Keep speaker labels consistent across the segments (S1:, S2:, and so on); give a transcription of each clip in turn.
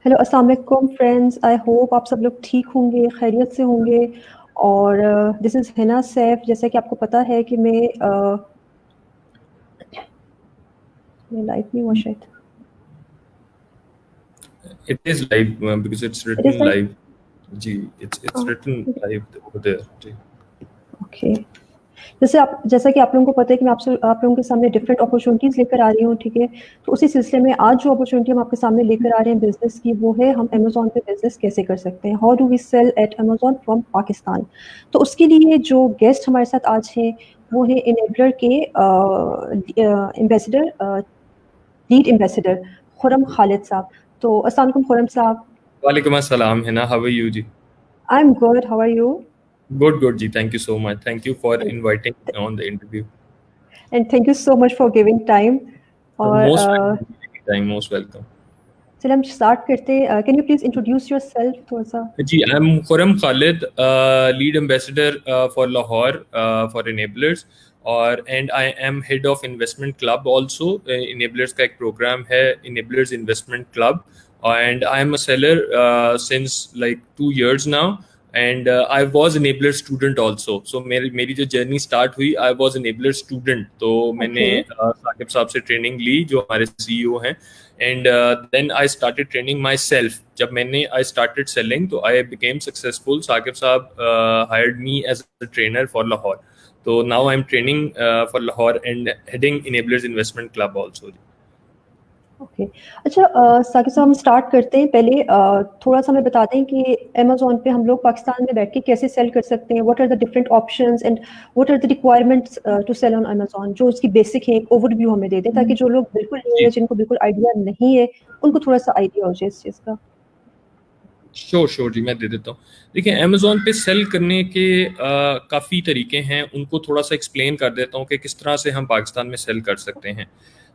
S1: Hello, अस्सलाम वालेकुम friends. I hope आप सब लोग ठीक होंगे, खैरियत से होंगे। और दिस इज़ हिना सैफ। जैसा कि आपको पता है कि मैं लाइव नहीं हुआ शायद।
S2: It is live because it's
S1: it is
S2: written
S1: live.
S2: live. जी, it's written live over there. जी.
S1: ओके। जैसा कि आप लोगों को पता है कि मैं आप लोगों के सामने डिफरेंट अपॉर्चुनिटीज़ लेकर आ रही हूँ, ठीक है? तो उसी सिलसिले में आज जो अपॉर्चुनिटी हम आपके सामने लेकर आ रहे हैं बिज़नेस की, वो है हम अमेज़न पे बिज़नेस कैसे कर सकते हैं। How do we sell at Amazon from Pakistan. तो उसके लिए जो गेस्ट हमारे साथ आज हैं, वो है इनेबलर के ambassador, lead ambassador Khurram Khalid साहब। तो अस्सलाम वालेकुम खुर्रम साहब।
S2: वालेकुम अस्सलाम हिना, how are you जी?
S1: I am good, how are you?
S2: Good, good जी. Thank you so much. Thank you for inviting me on the interview.
S1: And thank you so much for giving time. और
S2: Most welcome. Anytime, most welcome.
S1: चलिए हम start करते हैं। Can you please introduce yourself थोड़ा-सा?
S2: जी, I'm Khurram Khalid, lead ambassador for Lahore for Enablers और and I am head of investment club also. Enablers का एक program है Enablers Investment Club and I am a seller since like 2 years now. And I was enabler student also. So मेरी जो journey start हुई, I was enabler student. तो मैंने
S1: okay.
S2: Saqib साहब से ट्रेनिंग ली जो हमारे सीईओ हैं. And then I started training myself. जब मैंने I started selling तो I became successful. साकिब साहब hired me as a trainer for Lahore. तो now I'm training for Lahore and heading Enablers Investment Club also.
S1: Okay. अच्छा, साकिब साहब हम start करते हैं। पहले थोड़ा-सा हमें बता दें कि अमेज़न पे हम लोग पाकिस्तान में बैठ के कैसे सेल कर सकते हैं? What are the different options and what are the requirements to sell on Amazon? जो उसकी बेसिक है, एक ओवरव्यू हमें दे दें ताकि जो लोग बिल्कुल न्यू है,
S2: जी,
S1: जिनको बिल्कुल आइडिया नहीं है, उनको थोड़ा-सा आइडिया हो जाए इस चीज़ का।
S2: श्योर श्योर जी, मैं दे देता हूँ. देखिए, अमेजोन पे सेल करने के काफ़ी तरीके हैं. उनको थोड़ा सा एक्सप्लेन कर देता हूँ कि किस तरह से हम पाकिस्तान में सेल कर सकते हैं.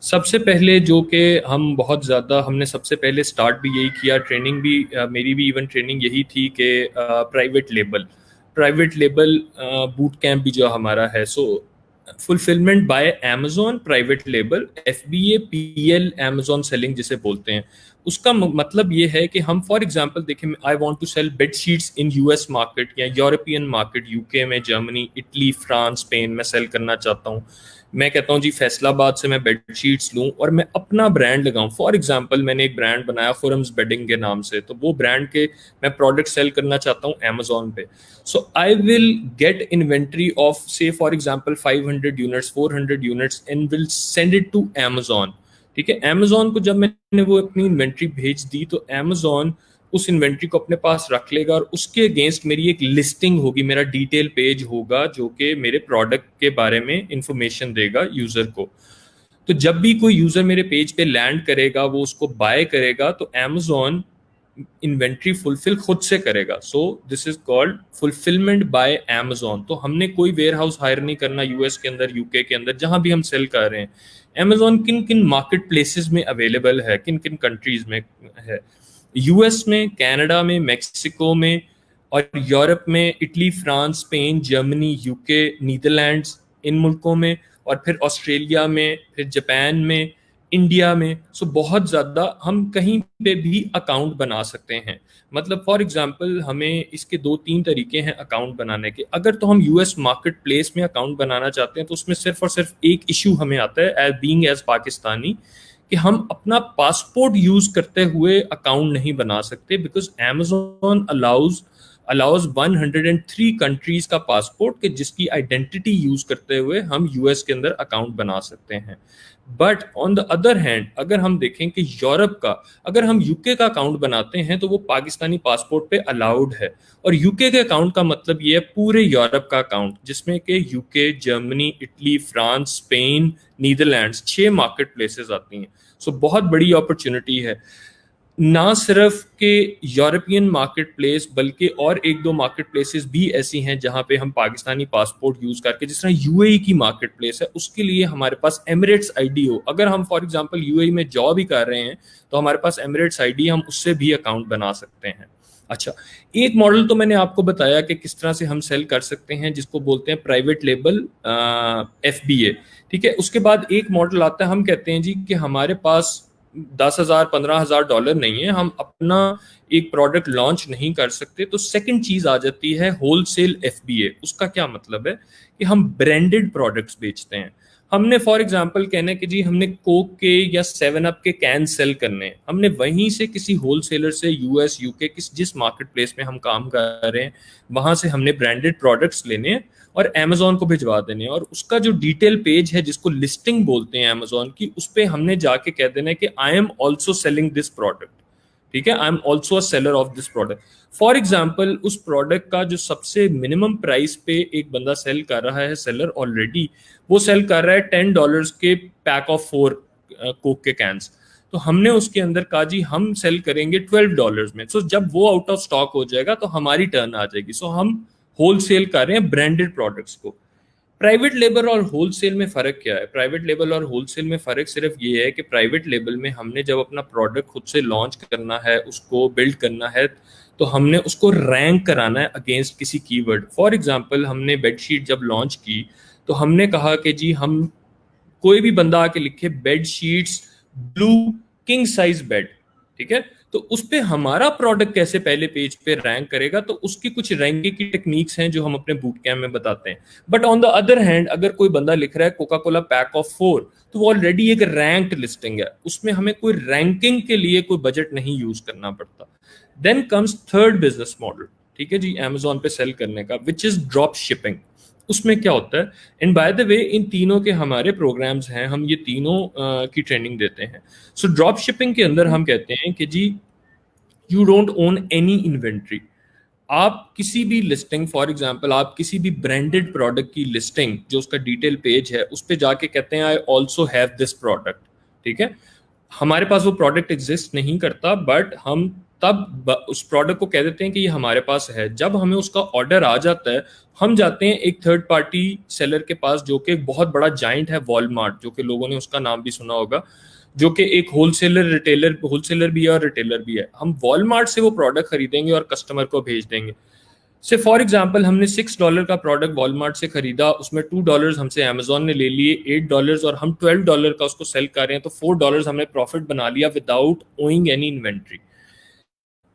S2: सबसे पहले जो कि हम बहुत ज़्यादा हमने सबसे पहले स्टार्ट भी यही किया, ट्रेनिंग भी मेरी भी इवन ट्रेनिंग यही थी कि प्राइवेट लेबल बूट कैंप भी जो हमारा है. So fulfilment by Amazon private label FBA PL Amazon selling जिसे बोलते हैं. उसका मतलब ये है कि हम फॉर एग्जांपल देखें, I want to sell bed sheets in US market या यूरोपियन मार्केट, यूके में, जर्मनी, इटली, फ्रांस, स्पेन में सेल करना चाहता हूँ. मैं कहता हूँ जी फैसलाबाद से मैं बेड शीट्स लूँ और मैं अपना ब्रांड लगाऊं. फॉर एग्जांपल मैंने एक ब्रांड बनाया खुरम्स बेडिंग के नाम से, तो वो ब्रांड के मैं प्रोडक्ट सेल करना चाहता हूँ अमेजोन पे. So I will get inventory of से for example 500 units, 400 units and will send it to Amazon. ठीक है, अमेजोन को जब मैंने वो अपनी इन्वेंट्री भेज दी तो अमेजोन उस इन्वेंट्री को अपने पास रख लेगा और उसके अगेंस्ट मेरी एक लिस्टिंग होगी, मेरा डिटेल पेज होगा जो कि मेरे प्रोडक्ट के बारे में इंफॉर्मेशन देगा यूजर को. तो जब भी कोई यूजर मेरे पेज पे लैंड करेगा, वो उसको बाय करेगा, तो अमेजोन इन्वेंट्री फुलफिल खुद से करेगा. So this is called fulfilment by Amazon. तो हमने कोई वेयर हाउस हायर नहीं करना US के अंदर, UK के अंदर, जहां भी हम सेल कर रहे हैं. अमेजोन किन किन मार्केट प्लेसेस में अवेलेबल है, किन किन कंट्रीज में है? US में, कनाडा में, मेक्सिको में और यूरोप में, Italy, France, Spain, Germany, UK, Netherlands, इन मुल्कों में, और फिर ऑस्ट्रेलिया में, फिर जापान में, इंडिया में. सो बहुत ज़्यादा हम कहीं पे भी अकाउंट बना सकते हैं. मतलब फॉर एग्जांपल हमें इसके 2-3 तरीके हैं अकाउंट बनाने के. अगर तो हम US मार्केट प्लेस में अकाउंट बनाना चाहते हैं तो उसमें सिर्फ और सिर्फ एक इशू हमें आता है एज बीइंग एज पाकिस्तानी, कि हम अपना पासपोर्ट यूज करते हुए अकाउंट नहीं बना सकते, बिकॉज अमेजोन अलाउज 103 कंट्रीज का पासपोर्ट कि जिसकी आइडेंटिटी यूज करते हुए हम US के अंदर अकाउंट बना सकते हैं. But on the other hand अगर हम देखें कि यूरोप का, अगर हम UK का अकाउंट बनाते हैं तो वो पाकिस्तानी पासपोर्ट पे अलाउड है. और UK के अकाउंट का मतलब ये है पूरे यूरोप का अकाउंट, जिसमें कि UK, Germany, Italy, France, Spain, Netherlands, 6 market places आती हैं. सो बहुत बड़ी अपॉर्चुनिटी है. ना सिर्फ के यूरोपियन मार्केट प्लेस बल्कि और एक दो मार्केट प्लेसेस भी ऐसी हैं जहां पे हम पाकिस्तानी पासपोर्ट यूज करके, जिस तरह UAE की मार्केट प्लेस है, उसके लिए हमारे पास एमिरेट्स ID हो. अगर हम फॉर एग्जांपल UAE में जॉब ही कर रहे हैं तो हमारे पास एमिरेट्स ID, हम उससे भी अकाउंट बना सकते हैं. अच्छा, एक मॉडल तो मैंने आपको बताया कि किस तरह से हम सेल कर सकते हैं, जिसको बोलते हैं प्राइवेट लेबल FBA. ठीक है, उसके बाद एक मॉडल आता है, हम कहते हैं जी कि हमारे पास $10,000 $15,000 नहीं है, हम अपना एक प्रोडक्ट लॉन्च नहीं कर सकते। तो सेकंड चीज आ जाती है होलसेल एफबीए। उसका क्या मतलब है कि हम ब्रांडेड प्रोडक्ट्स बेचते हैं। हमने फॉर एग्जांपल कहना कि जी हमने कोक के या 7 अप के कैन सेल करने हैं, हमने वहीं से किसी होलसेलर से यूएस यूके जिस मार्केट प्लेस में हम काम कर रहे हैं वहां से हमने ब्रांडेड प्रोडक्ट्स लेने हैं और अमेजोन को भिजवा देने हैं, और उसका जो डिटेल पेज है जिसको लिस्टिंग बोलते हैं अमेजोन की, उस पर हमने जाके कह देना है कि I am also selling this product. ठीक है, I am also a seller of this product. For example उस प्रोडक्ट का जो सबसे मिनिमम प्राइस पे एक बंदा सेल कर रहा है, सेलर ऑलरेडी वो सेल कर रहा है $10 के पैक ऑफ 4 कोक के कैंस, तो हमने उसके अंदर कहा जी हम सेल करेंगे $12 में। सो जब वो आउट ऑफ स्टॉक हो जाएगा तो हमारी टर्न आ जाएगी। सो हम होलसेल कर रहे हैं ब्रांडेड प्रोडक्ट्स को। प्राइवेट लेबल और होलसेल में फ़र्क क्या है? प्राइवेट लेबल और होलसेल में फ़र्क सिर्फ ये है कि प्राइवेट लेबल में हमने जब अपना प्रोडक्ट खुद से लॉन्च करना है, उसको बिल्ड करना है, तो हमने उसको रैंक कराना है अगेंस्ट किसी कीवर्ड। फॉर एग्जांपल हमने बेडशीट जब लॉन्च की तो हमने कहा कि जी हम कोई भी बंदा आके लिखे bed sheets blue king size bed, ठीक है, तो उस पे हमारा प्रोडक्ट कैसे पहले पेज पे रैंक करेगा, तो उसकी कुछ रैंकिंग की टेक्निक्स हैं जो हम अपने बूट कैम्प में बताते हैं। But on the other hand अगर कोई बंदा लिख रहा है कोका कोला पैक ऑफ 4, तो वो ऑलरेडी एक रैंक्ड लिस्टिंग है, उसमें हमें कोई रैंकिंग के लिए कोई बजट नहीं यूज करना पड़ता। Then comes third business model, ठीक है जी, अमेजोन पे सेल करने का, विच इज ड्रॉप शिपिंग। उसमें क्या होता है, एंड बाय द वे इन तीनों के हमारे प्रोग्राम्स हैं, हम ये तीनों की ट्रेनिंग देते हैं। सो ड्रॉप शिपिंग के अंदर हम कहते हैं कि जी you don't own any inventory. आप किसी भी लिस्टिंग, फॉर एग्जांपल आप किसी भी ब्रांडेड प्रोडक्ट की लिस्टिंग जो उसका डिटेल पेज है उस पर जाके कहते हैं I also have this product, ठीक है, हमारे पास वो प्रोडक्ट एग्जिस्ट नहीं करता, बट हम तब उस प्रोडक्ट को कह देते हैं कि ये हमारे पास है। जब हमें उसका ऑर्डर आ जाता है हम जाते हैं एक थर्ड पार्टी सेलर के पास जो कि एक बहुत बड़ा जाइंट है, वॉलमार्ट, जो कि लोगों ने उसका नाम भी सुना होगा, जो कि एक होलसेलर भी है और रिटेलर भी है। हम वॉलमार्ट से वो प्रोडक्ट खरीदेंगे और कस्टमर को भेज देंगे। से फॉर एग्जाम्पल हमने $6 का प्रोडक्ट वॉलमार्ट से खरीदा, उसमें $2 हमसे अमेजोन ने ले लिए, $8 और हम $12 का उसको सेल कर रहे हैं, तो $4 हमने प्रॉफिट बना लिया विदाउट ओइंग एनी इन्वेंट्री।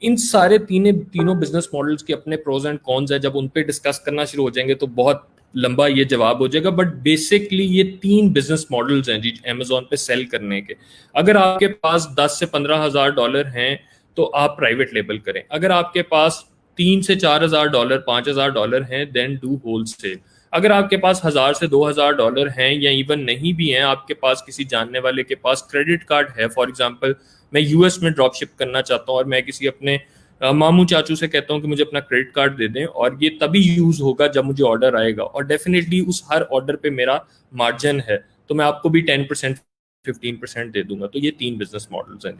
S2: इन सारे तीनों बिजनेस मॉडल्स के अपने प्रोज एंड कॉन्स है। जब उन पे डिस्कस करना शुरू हो जाएंगे तो बहुत लंबा ये जवाब हो जाएगा, बट बेसिकली ये 3 बिजनेस मॉडल्स हैं जी अमेजोन पे सेल करने के। अगर आपके पास 10 से 15 हजार डॉलर हैं तो आप प्राइवेट लेबल करें। अगर आपके पास 3 से 4 हजार डॉलर, 5 हजार डॉलर हैं, देन डू होलसेल। अगर आपके पास 1000 से 2000 डॉलर हैं या इवन नहीं भी हैं, आपके पास किसी जानने वाले के पास क्रेडिट कार्ड है, फॉर एग्जांपल मैं यूएस में ड्रॉप शिप करना चाहता हूँ और मैं किसी अपने मामू चाचू से कहता हूँ कि मुझे अपना क्रेडिट कार्ड दे दें, और ये तभी यूज होगा जब मुझे ऑर्डर आएगा, और डेफिनेटली उस हर ऑर्डर पे मेरा मार्जिन है, तो मैं आपको भी 10% 15% दे दूंगा। तो ये 3 बिजनेस मॉडल्स हैं।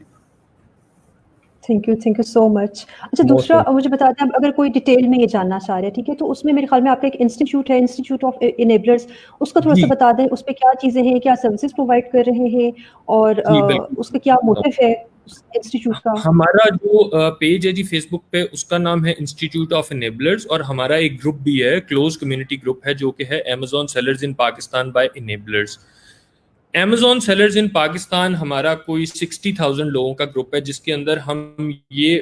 S1: Thank you so much. अच्छा,
S2: मोस्ट
S1: दूसरा मुझे बता दें, अब अगर कोई डिटेल में ये जानना चाह रहे हैं, ठीक है, तो उसमें मेरे ख्याल में आपका एक इंस्टीट्यूट है, इंस्टीट्यूट ऑफ इनेबलर्स, उसका थोड़ा सा
S2: जी
S1: बता दें, उस पे क्या चीज़ें हैं, क्या सर्विसेज प्रोवाइड कर रहे हैं, और
S2: जी बिल्कुल।
S1: उसका क्या मोटिव है उस इंस्टीट्यूट का?
S2: हमारा जो पेज है जी फेसबुक पे, उसका नाम है इंस्टीट्यूट ऑफ इनेबलर्स, और हमारा एक ग्रुप भी है, क्लोज कम्युनिटी ग्रुप है, जो कि है Amazon sellers in Pakistan by Enablers. Amazon sellers in Pakistan हमारा कोई 60,000 लोगों का ग्रुप है, जिसके अंदर हम ये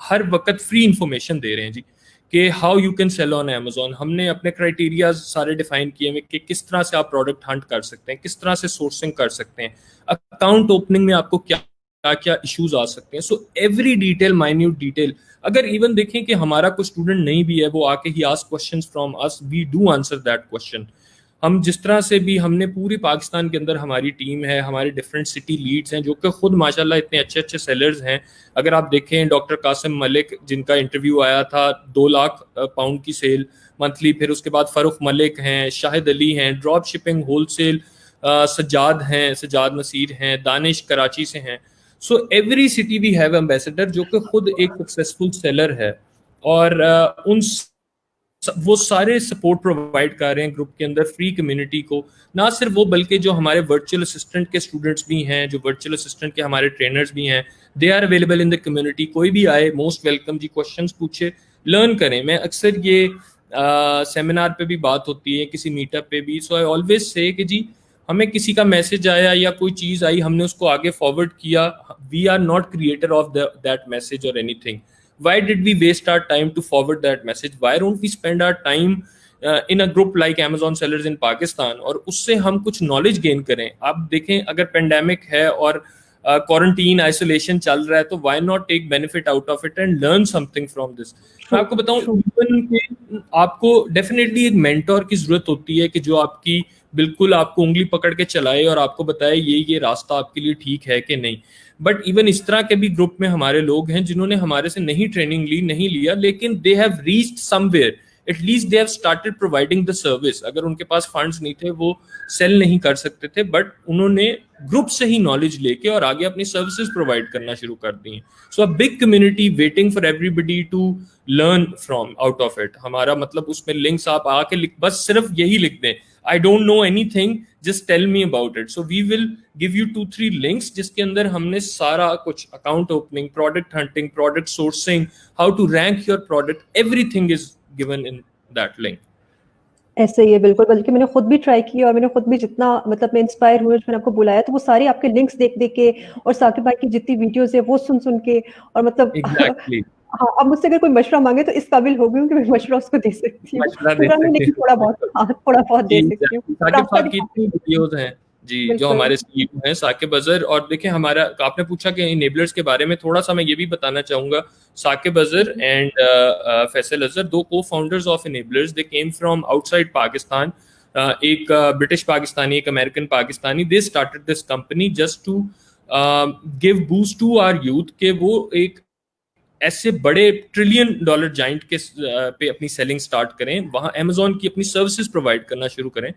S2: हर वक्त फ्री इंफॉर्मेशन दे रहे हैं जी कि how you can sell on Amazon. हमने अपने क्राइटेरिया सारे डिफाइन किए हैं कि किस तरह से आप प्रोडक्ट हंट कर सकते हैं, किस तरह से सोर्सिंग कर सकते हैं, अकाउंट ओपनिंग में आपको क्या क्या क्या इश्यूज आ सकते हैं। So every detail, minute detail, अगर इवन देखें कि हमारा कोई स्टूडेंट नहीं भी है, वो आके ही ask questions from us, we do answer that question. हम जिस तरह से भी, हमने पूरी पाकिस्तान के अंदर हमारी टीम है, हमारे डिफरेंट सिटी लीड्स हैं जो कि खुद माशाल्लाह इतने अच्छे अच्छे सेलर्स हैं। अगर आप देखें डॉक्टर कासिम मलिक, जिनका इंटरव्यू आया था, 2 लाख पाउंड की सेल मंथली, फिर उसके बाद फ़ारूक मलिक हैं, शाहिद अली हैं, ड्रॉप शिपिंग होलसेल, सज्जाद हैं, सज्जाद नसीर हैं, दानिश कराची से हैं। So every city we have ambassador जो कि खुद एक सक्सेसफुल सेलर है, और वो सारे सपोर्ट प्रोवाइड कर रहे हैं ग्रुप के अंदर फ्री कम्युनिटी को। ना सिर्फ वो, बल्कि जो हमारे वर्चुअल असिस्टेंट के स्टूडेंट्स भी हैं, जो वर्चुअल असिस्टेंट के हमारे ट्रेनर्स भी हैं, they are available in the community. कोई भी आए, मोस्ट वेलकम जी, क्वेश्चंस पूछे, लर्न करें। मैं अक्सर ये सेमिनार पे भी बात होती है, किसी मीटअप पे भी, सो आई ऑलवेज से कि जी हमें किसी का मैसेज आया या कोई चीज आई, हमने उसको आगे फॉरवर्ड किया, we are not creator of that message और anything. Why did we waste our time to forward that message? Why don't we spend our time in a group like Amazon Sellers in Pakistan, और उससे हम कुछ knowledge gain करें. आप देखें, अगर pandemic है और क्वारंटीन आइसोलेशन चल रहा है, तो why not take benefit out of it and learn something from this. मैं आपको बताऊं, इवन कि आपको डेफिनेटली एक मेंटोर की जरूरत होती है कि जो आपकी बिल्कुल आपको उंगली पकड़ के चलाए और आपको बताए ये रास्ता आपके लिए ठीक है कि नहीं. बट इवन इस तरह के भी ग्रुप में हमारे लोग हैं जिन्होंने हमारे से नहीं ट्रेनिंग ली, नहीं लिया, लेकिन they have reached somewhere, at least they have started providing the service. अगर उनके पास फंड्स नहीं थे, वो सेल नहीं कर सकते थे, बट उन्होंने ग्रुप से ही नॉलेज लेके और आगे अपनी सर्विसेज प्रोवाइड करना शुरू कर दी. So a big community waiting for everybody to learn from out of it. हमारा मतलब उसमें लिंक्स आप आके बस सिर्फ यही लिख दें, I don't know anything, just tell me about it. So we will give you 2-3 links जिसके अंदर हमने सारा कुछ account opening, product hunting, product sourcing, how to rank your product, everything is given in that link.
S1: ऐसे ही है बिल्कुल, बल्कि मैंने खुद भी ट्राई किया और मैंने खुद भी जितना मतलब मैं इंस्पायर हुई, मैंने आपको बुलाया तो वो सारे आपके लिंक्स देख के और साकिब भाई की जितनी वीडियोस है वो सुन के और मतलब
S2: Exactly.
S1: हाँ, अब मुझसे अगर कोई मशवरा मांगे तो इस काबिल हो गई हूँ कि मैं मशवरा उसको दे सकती हूँ, पूरा नहीं लेकिन थोड़ा बहुत, हाँ, थोड़ा बहुत दे सकती हूँ.
S2: साकिब साहब की इतनी वीडियोस हैं जी, जो हमारे सीईओ हैं साकिब अजहर. और देखिए, हमारा आपने पूछा कि इनेबलर्स के बारे में, थोड़ा सा मैं ये भी बताना चाहूंगा. साकिब अजहर एंड फैसल अजहर, दो co founders of Enablers, they came from outside Pakistan. एक ब्रिटिश पाकिस्तानी, एक American Pakistani. They started this company just to give boost to our youth के वो एक ऐसे बड़े $1 ट्रिलियन जाइंट के पे अपनी सेलिंग स्टार्ट करें, वहां अमेजोन की अपनी सर्विसेज प्रोवाइड करना शुरू करें.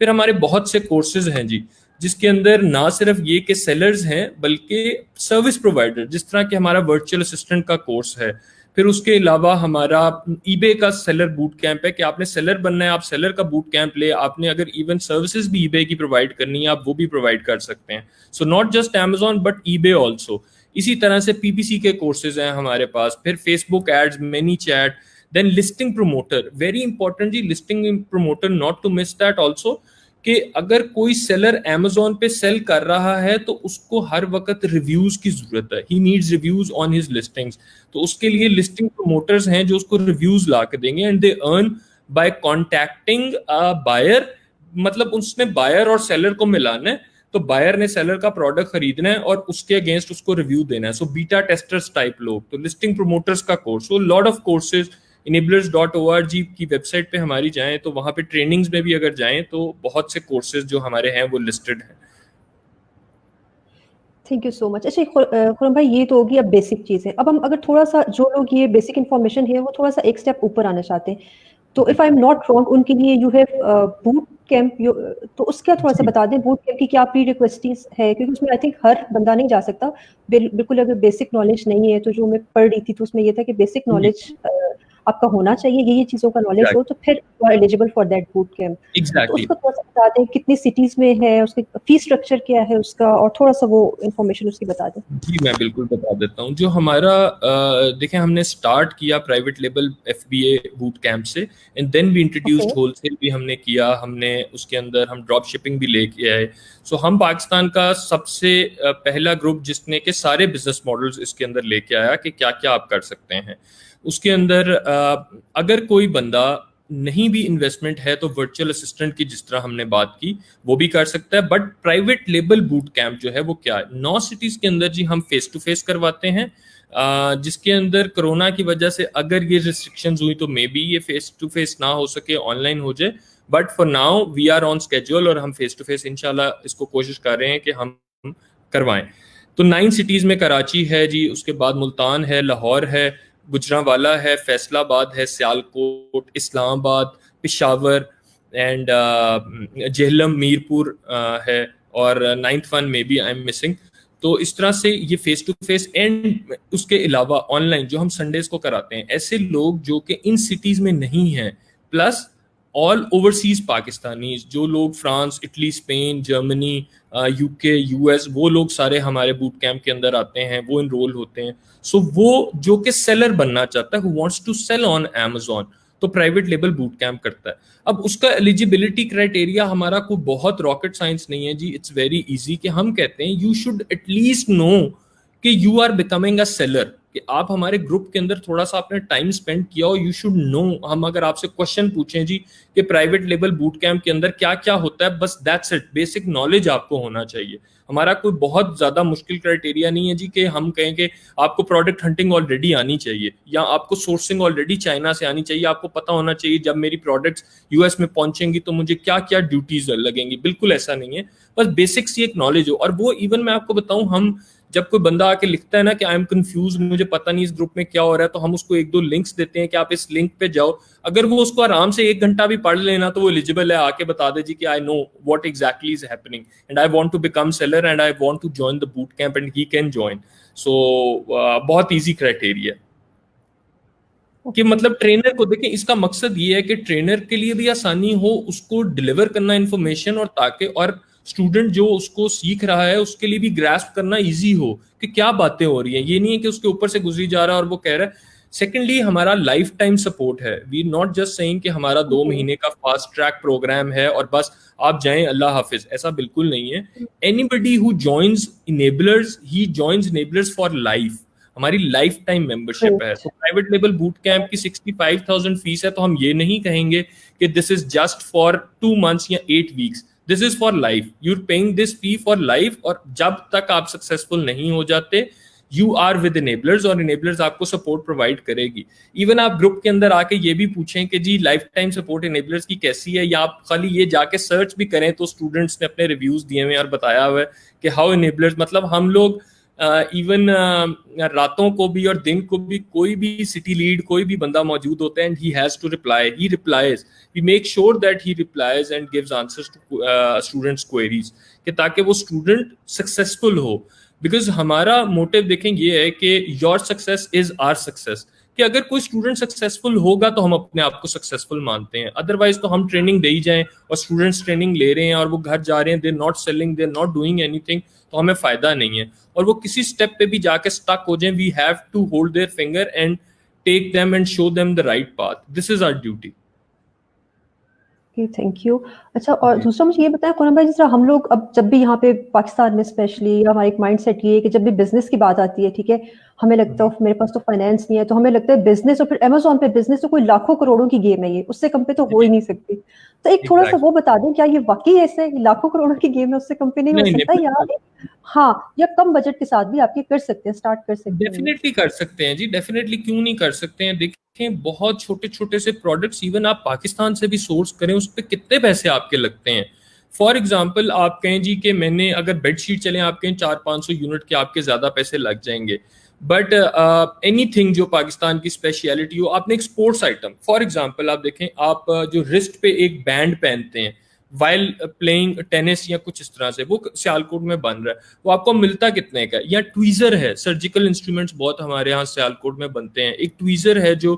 S2: फिर हमारे बहुत से कोर्सेज हैं जी, जिसके अंदर ना सिर्फ ये कि सेलर्स हैं, बल्कि सर्विस प्रोवाइडर, जिस तरह के हमारा वर्चुअल असिस्टेंट का कोर्स है. फिर उसके अलावा हमारा ईबे का सेलर बूट कैंप है कि आपने सेलर बनना है, आप सेलर का बूट कैंप ले. आपने अगर इवन सर्विसेज भी ईबे की प्रोवाइड करनी है, आप वो भी प्रोवाइड कर सकते हैं. So not just Amazon but eBay also. इसी तरह से पीपीसी के कोर्सेज हैं हमारे पास. फिर Facebook ads, ManyChat, then listing promoter, very important जी, listing promoter, not to miss that also. कि अगर कोई सेलर अमेजोन पे सेल कर रहा है तो उसको हर वक्त रिव्यूज की जरूरत है. He needs reviews on his listings. तो उसके लिए लिस्टिंग प्रमोटर्स हैं जो उसको रिव्यूज ला के देंगे, and they earn by contacting a buyer. मतलब उसने बायर और सेलर को मिलाना है, तो बायर ने सेलर का प्रोडक्ट खरीदना है और उसके अगेंस्ट उसको रिव्यू देना है. सो बीटा टेस्टर्स टाइप लोग, तो लिस्टिंग प्रमोटर्स का course. So lot of courses. enablers.org की वेबसाइट पे हमारी जाएं तो वहां पे ट्रेनिंग्स में भी अगर जाएं तो बहुत से कोर्सेज जो हमारे हैं वो लिस्टेड हैं.
S1: Thank you so much. अच्छा खुरम भाई, ये तो होगी अब बेसिक चीजें. अब हम अगर थोड़ा सा, जो लोग ये बेसिक इन्फॉर्मेशन है वो थोड़ा सा एक स्टेप ऊपर आना चाहते हैं, तो if I am not wrong उनके लिए यू हैव बूट कैंप, तो उसका थोड़ा सा बता दें. बूट कैंप की क्या प्री रिक्वेस्टीज है, क्योंकि उसमें आई थिंक हर बंदा नहीं जा सकता. बिल्कुल अगर बेसिक नॉलेज नहीं है, तो जो मैं पढ़ रही थी तो उसमें ये था कि बेसिक नॉलेज आपका होना चाहिए, ये चीजों का नॉलेज हो, तो फिर you are eligible for that boot camp. तो उसको थोड़ा सा बता दें, कितनी सिटीज में है, उसका फी स्ट्रक्चर क्या है उसका, और थोड़ा सा वो इन्फॉर्मेशन उसकी बता दें.
S2: जी, मैं बिल्कुल बता देता हूँ. जो हमारा देखें, हमने स्टार्ट किया private label FBA boot camp से, and then we introduced wholesale भी हमने किया. हमने उसके अंदर हम ड्रॉप शिपिंग भी लेके आए. सो हम पाकिस्तान का सबसे पहला ग्रुप जिसने के सारे बिजनेस मॉडल्स इसके अंदर लेके आया कि क्या क्या आप कर सकते हैं. उसके अंदर अगर कोई बंदा नहीं भी इन्वेस्टमेंट है तो वर्चुअल असिस्टेंट की जिस तरह हमने बात की वो भी कर सकता है. But private label boot camp जो है वो क्या है, 9 सिटीज के अंदर जी हम फेस टू फेस करवाते हैं, जिसके अंदर कोरोना की वजह से अगर ये रिस्ट्रिक्शंस हुई तो मे बी ये फेस टू फेस ना हो सके, ऑनलाइन हो जाए. But for now we are on schedule और हम फेस टू फेस इंशाल्लाह इसको कोशिश कर रहे हैं कि हम करवाएं. तो 9 सिटीज में कराची है जी, उसके बाद मुल्तान है, लाहौर है, गुजरांवाला है, फैसलाबाद है, सियालकोट, इस्लामाबाद, पिशावर एंड जेहलम, मीरपुर है, और 9th वन में भी आई एम मिसिंग. तो इस तरह से ये फेस टू फेस, एंड उसके अलावा ऑनलाइन जो हम संडेज को कराते हैं. ऐसे लोग जो कि इन सिटीज में नहीं हैं, प्लस ऑल ओवरसीज पाकिस्तानी, जो लोग France, Italy, Spain, Germany, UK, US, वो लोग सारे हमारे बूट कैंप के अंदर आते हैं, वो इनरोल होते हैं. सो वो जो कि सेलर बनना चाहता है, who wants to sell on Amazon, तो प्राइवेट लेबल बूट कैंप करता है। अब उसका एलिजिबिलिटी क्राइटेरिया हमारा कोई बहुत रॉकेट साइंस नहीं है जी, इट्स वेरी इजी कि हम कहते हैं यू शुड एटलीस्ट नो कि you are becoming a seller, कि आप हमारे ग्रुप के अंदर थोड़ा सा आपने टाइम स्पेंड किया हो, यू शुड नो। हम अगर आपसे क्वेश्चन पूछें जी कि प्राइवेट लेबल बूट कैंप के अंदर क्या क्या होता है, बस दैट्स इट, बेसिक नॉलेज आपको होना चाहिए। हमारा कोई बहुत ज्यादा मुश्किल क्राइटेरिया नहीं है जी कि हम कहें कि आपको प्रोडक्ट हंटिंग ऑलरेडी आनी चाहिए या आपको सोर्सिंग ऑलरेडी चाइना से आनी चाहिए, आपको पता होना चाहिए जब मेरी प्रोडक्ट्स यूएस में पहुंचेंगी तो मुझे क्या क्या ड्यूटीज लगेंगी, बिल्कुल ऐसा नहीं है। बस बेसिक सी एक नॉलेज हो। और वो इवन मैं आपको बताऊं, हम जब कोई बंदा आके लिखता है ना कि आई एम कंफ्यूज, मुझे पता नहीं इस ग्रुप में क्या हो रहा है, तो हम उसको एक दो लिंक्स देते हैं कि आप इस लिंक पे जाओ। अगर वो उसको आराम से 1 घंटा भी पढ़ लेना तो वो एलिजिबल है, आके बता दे जी कि I know what exactly is happening and I want to become seller and I want to join the boot camp and he can join. So बहुत इजी क्राइटेरिया कि मतलब ट्रेनर को देखें, इसका मकसद ये है कि ट्रेनर के लिए भी आसानी हो उसको डिलीवर करना इन्फॉर्मेशन, और ताकि और स्टूडेंट जो उसको सीख रहा है उसके लिए भी ग्रास्प करना इजी हो कि क्या बातें हो रही हैं। ये नहीं है कि उसके ऊपर से गुजरी जा रहा है और वो कह रहा है। सेकेंडली, हमारा लाइफ टाइम सपोर्ट है। वी नॉट जस्ट सेइंग कि हमारा 2 महीने का फास्ट ट्रैक प्रोग्राम है और बस आप जाएं अल्लाह हाफिज, ऐसा बिल्कुल नहीं है। Anybody who joins enablers, he joins enablers for life. हमारी लाइफ टाइम मेंबरशिप है। तो प्राइवेट लेवल बूट कैंप की 65,000 फीस है, तो हम ये नहीं कहेंगे कि this is just for 2 months या 8 weeks, this is for life. You are paying this fee for life, और जब तक आप सक्सेसफुल नहीं हो जाते यू आर विद इनेबलर्स, और इनेबलर्स आपको सपोर्ट प्रोवाइड करेगी। इवन आप ग्रुप के अंदर आके ये भी पूछें कि जी लाइफ टाइम सपोर्ट इनेबलर्स की कैसी है, या आप खाली ये जाके सर्च भी करें तो स्टूडेंट्स ने अपने रिव्यूज दिए हुए और बताया हुआ है कि हाउ इनेबलर्स, मतलब हम लोग इवन रातों को भी और दिन को भी कोई भी सिटी लीड कोई भी बंदा मौजूद होता है and he has to reply, he replies, we make sure that he replies and gives answers to students queries, कि ताकि वो स्टूडेंट सक्सेसफुल हो। बिकॉज हमारा मोटिव देखें ये है कि your success is our success, कि अगर कोई स्टूडेंट सक्सेसफुल होगा तो हम अपने आप को सक्सेसफुल मानते हैं। अदरवाइज तो हम ट्रेनिंग दे ही जाएं और स्टूडेंट्स ट्रेनिंग ले रहे हैं और वो घर जा रहे हैं, they not selling, they not doing anything, तो हमें फायदा नहीं है। और वो किसी स्टेप पे भी जाके स्टक हो जाए, we have to hold their finger and take them and show them the right path, this is our duty.
S1: Thank you. अच्छा, और दूसरा मुझे ये बताया कोरोना भाई, जिस तरह हम लोग अब जब भी यहाँ पे पाकिस्तान में स्पेशली हमारा एक माइंड सेट ये है कि जब भी बिजनेस की बात आती है, ठीक है, हमें लगता है मेरे पास तो फाइनेंस नहीं है, तो हमें लगता है बिजनेस, और फिर अमेजोन पे बिजनेस तो कोई लाखों करोड़ों की गेम है, ये उससे कम पे तो हो ही नहीं सकती। तो एक थोड़ा सा वो बता दें, क्या ये वाकई ऐसे है, लाखों करोड़ों की गेम है, उससे कम पे नहीं हो सकता, या हाँ, या कम बजट के साथ भी आप ये कर सकते हैं, स्टार्ट कर सकते हैं?
S2: डेफिनेटली कर सकते हैं जी, डेफिनेटली, क्यों नहीं कर सकते हैं। देखें बहुत छोटे छोटे से प्रोडक्ट्स इवन आप पाकिस्तान से भी सोर्स करें, उस पर कितने पैसे आपके लगते हैं। फॉर एग्जाम्पल आप कहें जी कि मैंने अगर बेडशीट चलें, आप कहें 400-500 यूनिट के आपके ज्यादा पैसे लग जाएंगे। बट एनीथिंग जो पाकिस्तान की स्पेशलिटी हो, आपने एक स्पोर्ट्स आइटम, फॉर एग्जाम्पल आप देखें, आप जो रिस्ट पे एक बैंड पहनते हैं वाइल प्लेइंग टेनिस या कुछ इस तरह से, वो सियालकोट में बन रहा है, वो आपको मिलता कितने का? या ट्वीजर है, सर्जिकल इंस्ट्रूमेंट्स बहुत हमारे यहाँ सियालकोट में बनते हैं, एक ट्वीजर है जो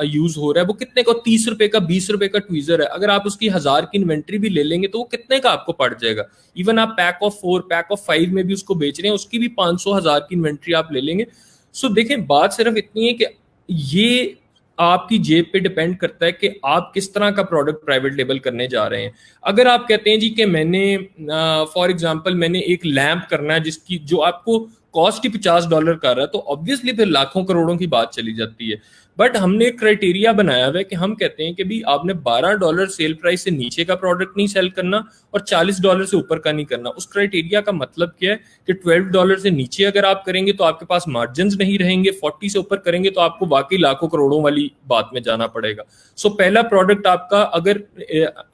S2: यूज हो रहा है, वो कितने का? 30 रुपए का, 20 रुपए का ट्वीजर है। अगर आप उसकी 1000 की इन्वेंट्री भी ले लेंगे तो वो कितने का आपको पड़ जाएगा? इवन आप पैक ऑफ 4, पैक ऑफ 5 में भी उसको बेच रहे हैं, उसकी भी 500-1000 की इन्वेंट्री आप ले लेंगे। सो देखें, बात सिर्फ इतनी है कि ये आपकी जेब पे डिपेंड करता है कि आप किस तरह का प्रोडक्ट प्राइवेट लेबल करने जा रहे हैं। अगर आप कहते हैं जी कि मैंने फॉर एग्जांपल मैंने एक लैंप करना है जिसकी जो आपको कॉस्ट ही $50 कर रहा है, तो ऑब्वियसली फिर लाखों करोड़ों की बात चली जाती है। बट हमने एक क्राइटेरिया बनाया हुआ है कि हम कहते हैं कि भी आपने $12 सेल प्राइस से नीचे का प्रोडक्ट नहीं सेल करना और $40 से ऊपर का नहीं करना। उस क्राइटेरिया का मतलब क्या है कि $12 से नीचे अगर आप करेंगे तो आपके पास मार्जिन नहीं रहेंगे, 40 से ऊपर करेंगे तो आपको वाकई लाखों करोड़ों वाली बात में जाना पड़ेगा। सो पहला प्रोडक्ट आपका अगर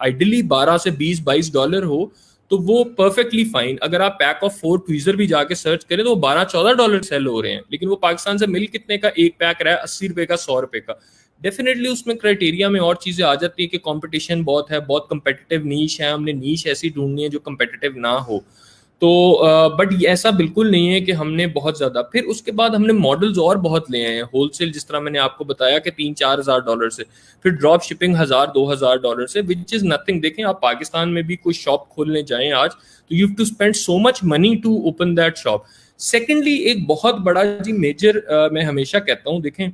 S2: आइडियली 12 से 20-22 डॉलर हो तो वो परफेक्टली फाइन। अगर आप पैक ऑफ 4 ट्वीजर भी जाके सर्च करें तो वो $12-14 सेल हो रहे हैं, लेकिन वो पाकिस्तान से मिल कितने का? एक पैक रहा है 80 रुपए का, 100 रुपए का। डेफिनेटली उसमें क्राइटेरिया में और चीजें आ जाती है कि कंपटीशन बहुत है, बहुत कंपेटिटिव नीश है, हमने नीश ऐसी ढूंढनी है जो कंपेटिटिव ना हो। तो बट ऐसा बिल्कुल नहीं है कि हमने बहुत ज्यादा। फिर उसके बाद हमने मॉडल्स और बहुत ले आए हैं होलसेल, जिस तरह मैंने आपको बताया कि $3-4 से, फिर ड्रॉप शिपिंग $1000-2000 से, विच इज नथिंग। देखें, आप पाकिस्तान में भी कोई शॉप खोलने जाएं आज तो you have to spend so much money to open that shop. Secondly, एक बहुत बड़ा जी मेजर मैं हमेशा कहता हूँ, देखें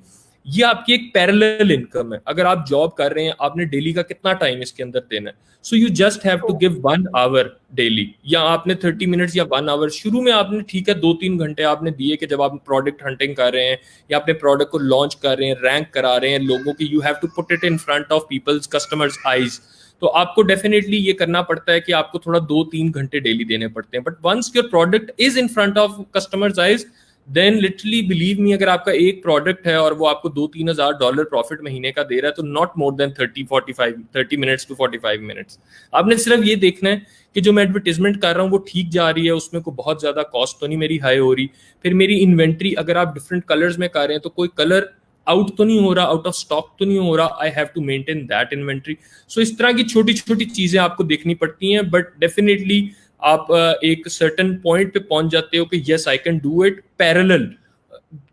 S2: ये आपकी एक पैरेलल इनकम है। अगर आप जॉब कर रहे हैं, आपने डेली का कितना टाइम इसके अंदर देना है, so you just have to give 1 hour daily, या आपने 30 मिनट्स या 1 आवर शुरू में आपने, ठीक है 2-3 घंटे आपने दिए कि जब आप प्रोडक्ट हंटिंग कर रहे हैं या अपने प्रोडक्ट को लॉन्च कर रहे हैं, रैंक करा रहे हैं लोगों की, you have to put it in front of peoples customers eyes. तो आपको डेफिनेटली ये करना पड़ता है कि आपको थोड़ा 2-3 घंटे डेली देने पड़ते हैं, but once your product is in front of customers eyes, then literally believe me, अगर आपका एक प्रोडक्ट है और वो आपको $2-3 हज़ार प्रॉफिट महीने का दे रहा है, तो नॉट मोर देन 30 मिनट्स टू 45 मिनट्स। आपने सिर्फ ये देखना है कि जो मैं एडवर्टीजमेंट कर रहा हूँ वो ठीक जा रही है, उसमें कोई बहुत ज्यादा कॉस्ट तो नहीं मेरी हाई हो रही, फिर मेरी इन्वेंट्री अगर आप डिफरेंट कलर्स में कर रहे हैं तो कोई कलर आउट तो नहीं हो रहा, आउट ऑफ स्टॉक तो नहीं हो रहा, I have to maintain that inventory. So इस तरह की छोटी छोटी चीजें आपको देखनी पड़ती हैं, बट डेफिनेटली आप एक सर्टेन पॉइंट पे पहुंच जाते हो कि yes I can do it parallel.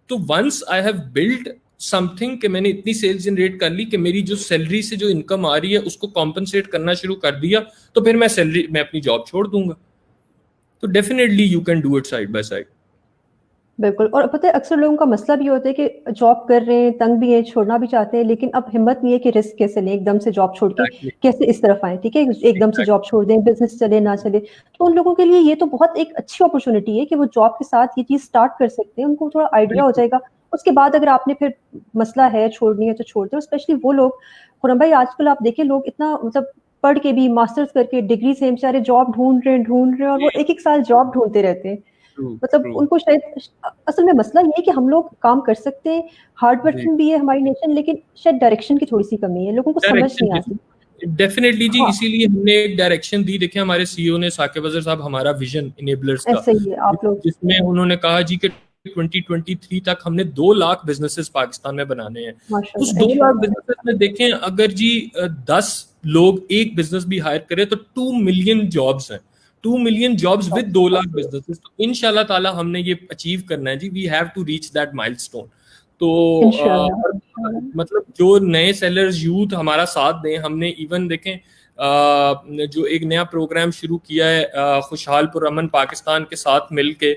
S2: तो once I have build something कि मैंने इतनी सेल्स जनरेट कर ली कि मेरी जो सैलरी से जो इनकम आ रही है उसको कॉम्पनसेट करना शुरू कर दिया, तो फिर मैं अपनी जॉब छोड़ दूंगा। तो definitely you can do it side by side.
S1: बिल्कुल। और पता है अक्सर लोगों का मसला भी होता है कि जॉब कर रहे हैं, तंग भी हैं, छोड़ना भी चाहते हैं, लेकिन अब हिम्मत नहीं है कि रिस्क कैसे लें, एकदम से जॉब छोड़ के
S2: Exactly.
S1: कैसे इस तरफ आएँ, ठीक है? एकदम से जॉब छोड़ दें, बिज़नेस चले ना चले। तो उन लोगों के लिए ये तो बहुत एक अच्छी अपॉर्च्युनिटी है कि वो जॉब के साथ ये चीज़ स्टार्ट कर सकते हैं, उनको थोड़ा आइडिया हो
S2: बिल्कुल।
S1: जाएगा। उसके बाद अगर आपने फिर मसला है छोड़नी है तो छोड़ दो। स्पेशली वो लोग, खुरम भाई आजकल आप देखिए लोग इतना मतलब पढ़ के भी, मास्टर्स करके, डिग्री से बेचारे जॉब ढूँढ रहे हैं और वो 1-1 साल जॉब ढूँढते रहते हैं।
S2: ट्रू
S1: मतलब
S2: ट्रू।
S1: उनको शायद असल में मसला ये है कि हम लोग काम कर सकते हैं, हार्ड
S2: जी,
S1: वर्किंग भी है हमारी नेशन, लेकिन शायद डायरेक्शन की थोड़ी-सी कमी है, लोगों को समझ
S2: डायरेक्शन
S1: नहीं
S2: की
S1: आती।
S2: डेफिनेटली जी,
S1: हाँ,
S2: इसीलिए हमने एक डायरेक्शन दी। देखिए हमारे सीईओ ने, साकिब अजहर साहब, हमारा विजन इनेबलर्स का,
S1: ऐसे ही है आप लोग।
S2: जिसमें उन्होंने कहा जी कि 2023 तक हमने 2 लाख बिजनेसेस पाकिस्तान में बनाने हैं। उस
S1: माशाल्लाह,
S2: 2 लाख
S1: इंशाल्लाह,
S2: बिजनेसेस में
S1: इंशाल्लाह।
S2: देखें, अगर जी 10 लोग एक बिजनेस भी हायर करें तो 2 मिलियन जॉब्स हैं। 2 million jobs with 2 lakh businesses. तो इंशाल्लाह ताला हमने ये अचीव करना है जी, we have to reach that milestone. तो
S1: इंशाल्लाह,
S2: और
S1: इंशाल्लाह।
S2: मतलब जो नए सेलर्स यूथ हमारा साथ दें, हमने इवन देखें जो एक नया प्रोग्राम शुरू किया है खुशहाल पुरअमन पाकिस्तान के साथ मिलके,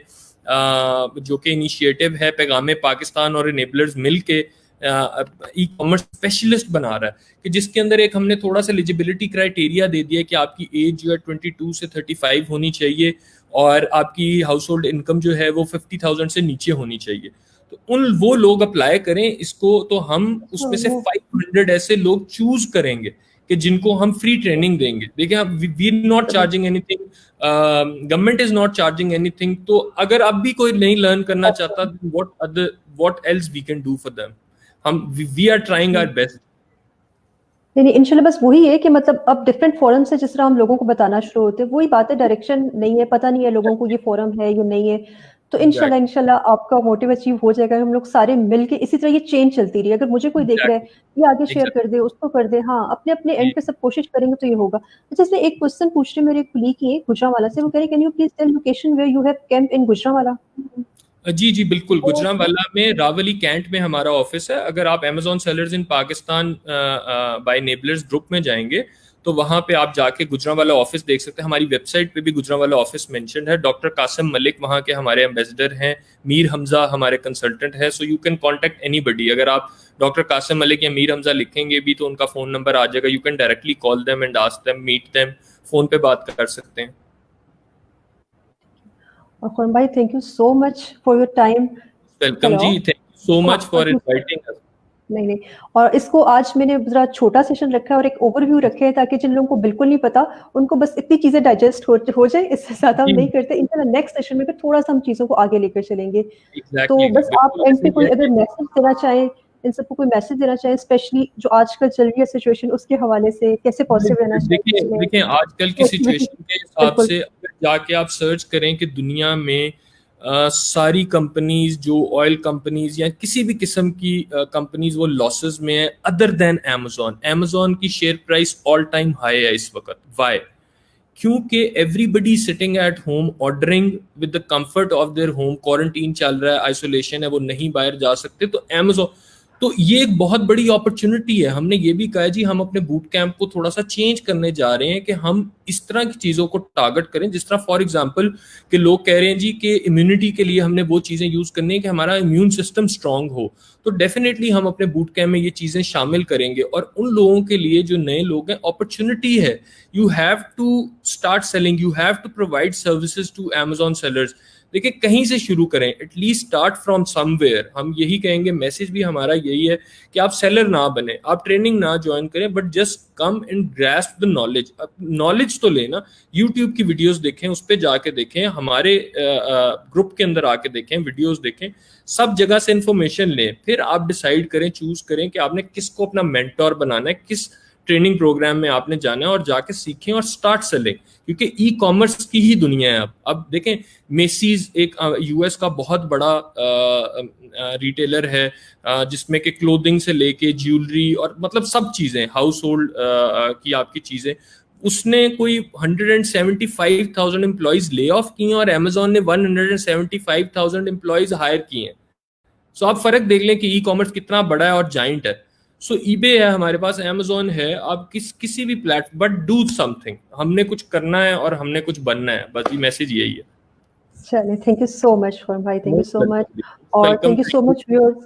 S2: जो कि इनिशिएटिव है पैगाम पाकिस्तान और इनेबलर्स मिलके ई कॉमर्स स्पेशलिस्ट बना रहा है, कि जिसके अंदर एक हमने थोड़ा सा एलिजिबिलिटी क्राइटेरिया दे दिया है कि आपकी एज जो है 22 से 35 होनी चाहिए और आपकी हाउस होल्ड इनकम जो है वो 50,000 से नीचे होनी चाहिए। तो वो लोग अप्लाई करें इसको, तो हम उसमें से
S1: वो
S2: 500 ऐसे लोग चूज करेंगे कि जिनको हम फ्री ट्रेनिंग देंगे। देखिए we not charging anything, government is not charging anything. तो अगर अब भी कोई नहीं लर्न करना चाहता, what else we can do for them. हम we are trying our best.
S1: नहीं, नहीं, इंशाल्लाह बस वही है कि मतलब अब डिफरेंट फोरम से जिस तरह हम लोगों को बताना शुरू होते हैं, वही बात है, डायरेक्शन नहीं है, पता नहीं है लोगों को ये फोरम है या नहीं है। तो इंशाल्लाह
S2: एग्जैक्टली
S1: इंशाल्लाह आपका मोटिव अचीव हो जाएगा, हम लोग सारे मिलके इसी तरह ये चेंज चलती रही। अगर मुझे कोई देख रहा है, ये आगे शेयर कर
S2: एग्जैक्टली
S1: दे, उसको कर दे, हाँ, अपने एंड
S2: जी
S1: पे सब कोशिश करेंगे तो ये होगा। अच्छा, इसमें एक क्वेश्चन पूछ रहे मेरे कुलीग की गुजरांवाला से, वो कह रहे can you please tell location where you have camp in Gujranwala?
S2: जी जी बिल्कुल,
S1: ओके,
S2: गुजरांवाला में रावली कैंट में हमारा ऑफिस है। अगर आप Amazon sellers in Pakistan by enablers group में जाएंगे तो वहां पे आप जाके गुजरांवाला ऑफिस देख सकते हैं। हमारी वेबसाइट पे भी गुजरांवाला ऑफिस मेंशन है। डॉक्टर कासिम मलिक वहां के हमारे एम्बेसडर हैं, मीर हमजा हमारे कंसल्टेंट है। So you can contact anybody. अगर आप डॉक्टर कासिम मलिक या मीर हमजा लिखेंगे भी तो उनका फोन नंबर आ जाएगा। You can directly call them and ask them, meet them, phone पे बात कर सकते हैं।
S1: और खुरम भाई thank you so much for your time.
S2: Welcome
S1: hello.
S2: जी, थैंक यू सो
S1: हाँ,
S2: मच
S1: और
S2: फॉर इनवाइटिंग अस।
S1: नहीं, नहीं, और इसको आज मैंने ज़रा छोटा सेशन रखा है और एक ओवरव्यू रखे हैं ताकि जिन लोगों को बिल्कुल नहीं पता, उनको बस इतनी चीज़ें डाइजेस्ट हो जाए, इससे ज़्यादा हम
S2: जी
S1: नहीं करते। इंशाल्लाह नेक्स्ट सेशन में फिर थोड़ा-सा हम चीज़ों को आगे लेकर चलेंगे। तो
S2: एग्जैक्टली
S1: बस आप
S2: बिल्कुल
S1: एंड
S2: ऐसे
S1: पे
S2: ही
S1: कोई
S2: है
S1: अगर
S2: कि
S1: मैसेज देना चाहें, इन सबको कोई मैसेज देना चाहें, स्पेशली जो आजकल चल रही है सिचुएशन उसके हवाले से, कैसे पॉज़िटिव रहना चाहिए
S2: देखिए
S1: इसमें?
S2: देखिए आजकल की
S1: पॉज़िटिविटी
S2: सिचुएशन के हिसाब
S1: बिल्कुल,
S2: से अगर जाके आप सर्च करें कि दुनिया में सारी कंपनीज, जो ऑयल कंपनीज या किसी भी किस्म की कंपनीज, वो लॉसेस में है अदर देन अमेजोन। अमेजोन की share price all time high है इस वक्त। वाई? क्योंकि everybody sitting at home ordering with the comfort of their home. Quarantine चल रहा है, आइसोलेशन है, वो नहीं बाहर जा सकते, तो अमेजोन तो ये एक बहुत बड़ी अपॉर्चुनिटी है। हमने ये भी कहा है जी हम अपने बूट कैंप को थोड़ा सा चेंज करने जा रहे हैं कि हम इस तरह की चीज़ों को टारगेट करें, जिस तरह फॉर एग्जांपल कि लोग कह रहे हैं जी कि इम्यूनिटी के लिए हमने वो चीज़ें यूज़ करनी है कि हमारा इम्यून सिस्टम स्ट्रांग हो, तो डेफिनेटली हम अपने बूट कैंप में ये चीज़ें शामिल करेंगे। और उन लोगों के लिए जो नए लोग हैं, अपॉर्चुनिटी है, you have to start selling, you have to provide services to Amazon sellers. देखिए कहीं से शुरू करें, एटलीस्ट स्टार्ट फ्रॉम समवेयर। हम यही कहेंगे, मैसेज भी हमारा यही है कि आप सेलर ना बने, आप ट्रेनिंग ना ज्वाइन करें, but just come and grasp the knowledge. Knowledge तो लेना, यूट्यूब की वीडियोस देखें, उस पर जाके देखें, हमारे ग्रुप के अंदर आके देखें, वीडियोस देखें, सब जगह से इंफॉर्मेशन लें, फिर आप डिसाइड करें, चूज करें कि आपने किसको अपना मेंटोर बनाना है, किस ट्रेनिंग प्रोग्राम में आपने जाना है, और जाके सीखें और स्टार्ट सेलिंग। क्योंकि ई कॉमर्स की ही दुनिया है अब देखें, मेसीज एक यूएस का बहुत बड़ा रिटेलर है, जिसमें कि क्लोथिंग से लेके ज्वेलरी और मतलब सब चीज़ें, हाउस होल्ड की आपकी चीज़ें, उसने कोई 175,000 एम्प्लॉयज ले ऑफ किए हैं और अमेजोन ने 175,000 एम्प्लॉयज हायर किए हैं। सो आप फर्क देख लें कि ई कॉमर्स कितना बड़ा है और जाइंट है। सो ईबे है हमारे पास, अमेजोन है, आप किसी भी प्लेटफॉर्म, बट डू समथिंग। हमने कुछ करना है और हमने कुछ बनना है, बस ये मैसेज यही है।
S1: चलिए, thank you so much for भाई, थैंक यू सो मच। और
S2: welcome.
S1: Thank you so much viewers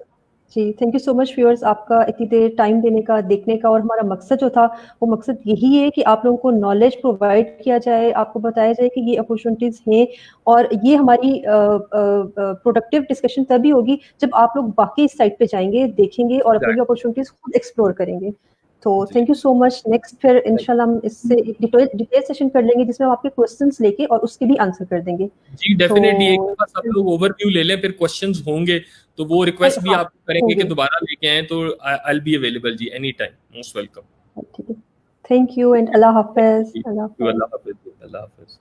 S1: जी, thank you so much viewers, आपका इतनी देर टाइम देने का, देखने का। और हमारा मकसद जो था, वो मकसद यही है कि आप लोगों को नॉलेज प्रोवाइड किया जाए, आपको बताया जाए कि ये अपॉर्चुनिटीज़ हैं। और ये हमारी प्रोडक्टिव डिस्कशन तभी होगी जब आप लोग बाकी साइट पे जाएंगे, देखेंगे और अपनी अपॉर्चुनिटीज़ खुद एक्सप्लोर करेंगे। तो thank you so much. Next फिर इंशाल्लाह हम इससे एक डिटेल सेशन कर लेंगे, जिसमें हम आपके क्वेश्चंस लेके और उसके भी आंसर कर देंगे।
S2: जी डेफिनेटली, एक दफा सब लोग ओवरव्यू ले लें, फिर क्वेश्चंस होंगे तो वो रिक्वेस्ट भी
S1: हाँ,
S2: आप करेंगे कि
S1: होंगे।
S2: दोबारा लेके आएं, तो आई विल बी अवेलेबल जी, एनी टाइम, मोस्ट वेलकम।
S1: ठीक है, थैंक यू एंड अल्लाह हाफिज। अल्लाह हाफिज।
S2: अल्लाह हाफिज। अल्लाह हाफिज।